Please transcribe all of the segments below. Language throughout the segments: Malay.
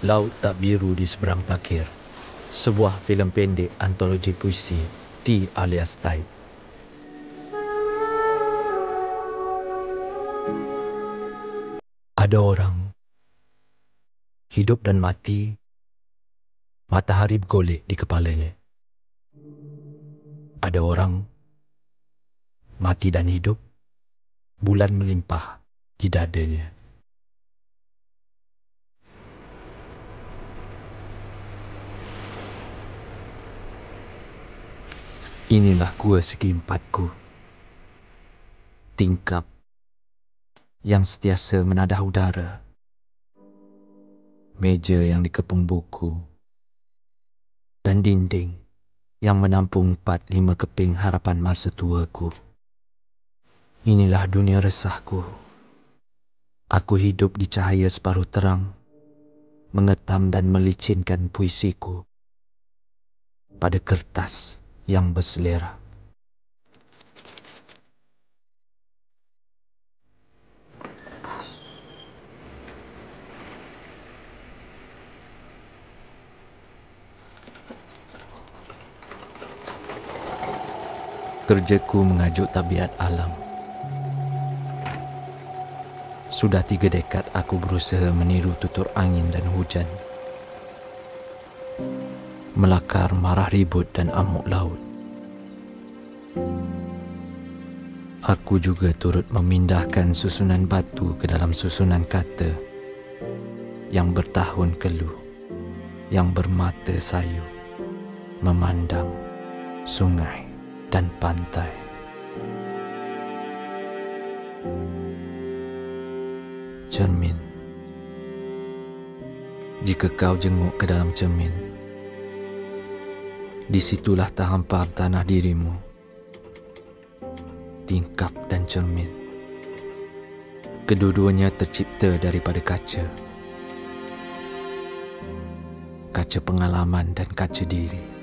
Laut Tak Biru di Seberang Takhir, sebuah filem pendek antologi puisi T alias Type. Ada orang hidup dan mati, matahari bergolek di kepalanya. Ada orang mati dan hidup, bulan melimpah di dadanya. Inilah gua segi empatku, tingkap yang sentiasa menadah udara, meja yang dikepung buku, dan dinding yang menampung 4-5 keping harapan masa tuaku. Inilah dunia resahku. Aku hidup di cahaya separuh terang, mengetam dan melicinkan puisiku pada kertas yang berselera. Kerjaku mengajuk tabiat alam. Sudah 3 dekad aku berusaha meniru tutur angin dan hujan, melakar marah ribut dan amuk laut. Aku juga turut memindahkan susunan batu ke dalam susunan kata yang bertahun keluh, yang bermata sayu, memandang sungai dan pantai. Cermin. Jika kau jenguk ke dalam cermin, di situlah terhampar tanah dirimu. Tingkap dan cermin, kedua-duanya tercipta daripada kaca. Kaca pengalaman dan kaca diri.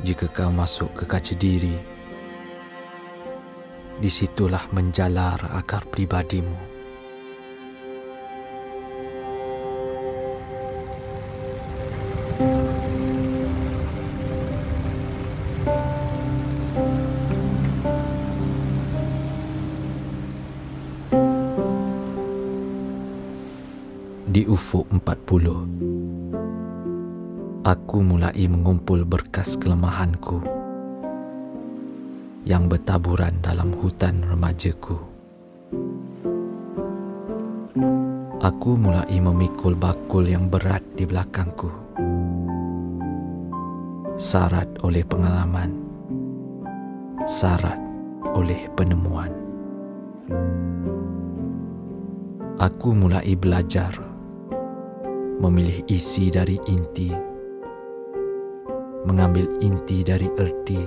Jika kau masuk ke kaca diri, di situlah menjalar akar pribadimu. Di ufuk 40, aku mulai mengumpul berkas kelemahanku yang bertaburan dalam hutan remajaku. Aku mulai memikul bakul yang berat di belakangku, sarat oleh pengalaman, sarat oleh penemuan. Aku mulai belajar memilih isi dari inti, mengambil inti dari erti,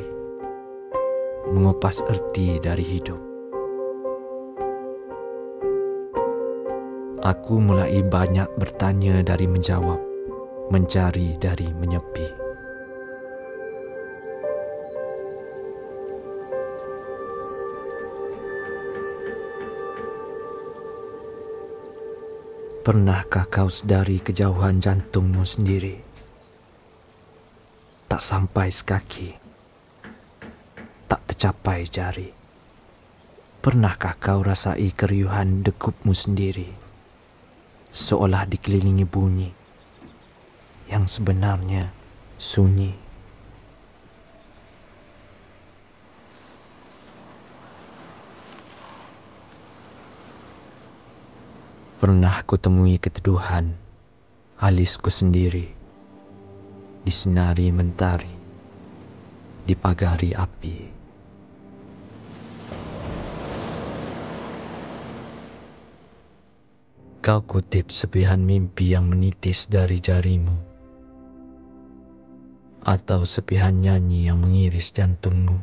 mengupas erti dari hidup. Aku mulai banyak bertanya dari menjawab, mencari dari menyepi. Pernahkah kau sedari kejauhan jantungmu sendiri? Tak sampai sekaki, tak tercapai jari. Pernahkah kau rasai keriuhan dekupmu sendiri, seolah dikelilingi bunyi yang sebenarnya sunyi? Pernah ku temui keteduhan alisku sendiri, disinari mentari, dipagari api. Kau kutip sepihan mimpi yang menitis dari jarimu, atau sepihan nyanyi yang mengiris jantungmu.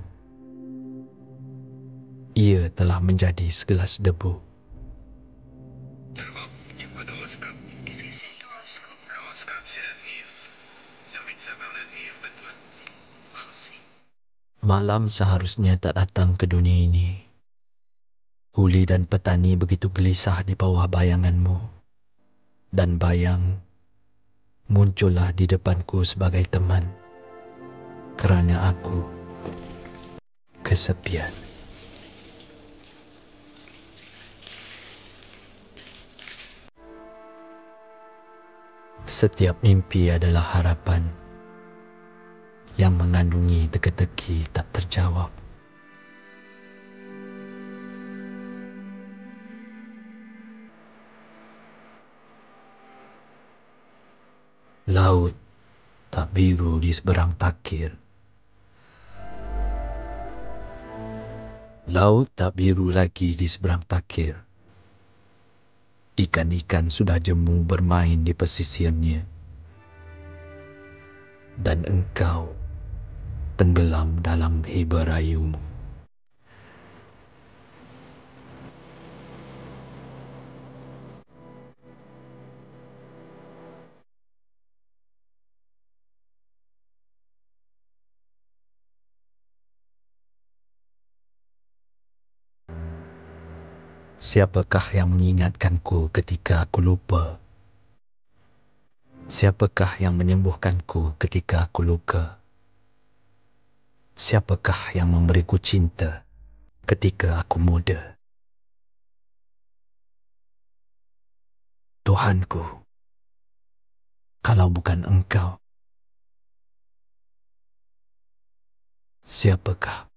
Ia telah menjadi segelas debu. Malam seharusnya tak datang ke dunia ini. Huli dan petani begitu gelisah di bawah bayanganmu. dan bayang muncullah di depanku sebagai teman kerana aku kesepian. Setiap mimpi adalah harapan yang mengandungi teka-teki tak terjawab. Laut tak biru di seberang takir. Laut tak biru lagi di seberang takir. Ikan-ikan sudah jemu bermain di pesisirnya. Dan engkau tenggelam dalam heba rayumu. Siapakah yang mengingatkanku ketika aku lupa? Siapakah yang menyembuhkanku ketika aku luka? Siapakah yang memberiku cinta ketika aku muda? Tuhanku, kalau bukan engkau, siapakah?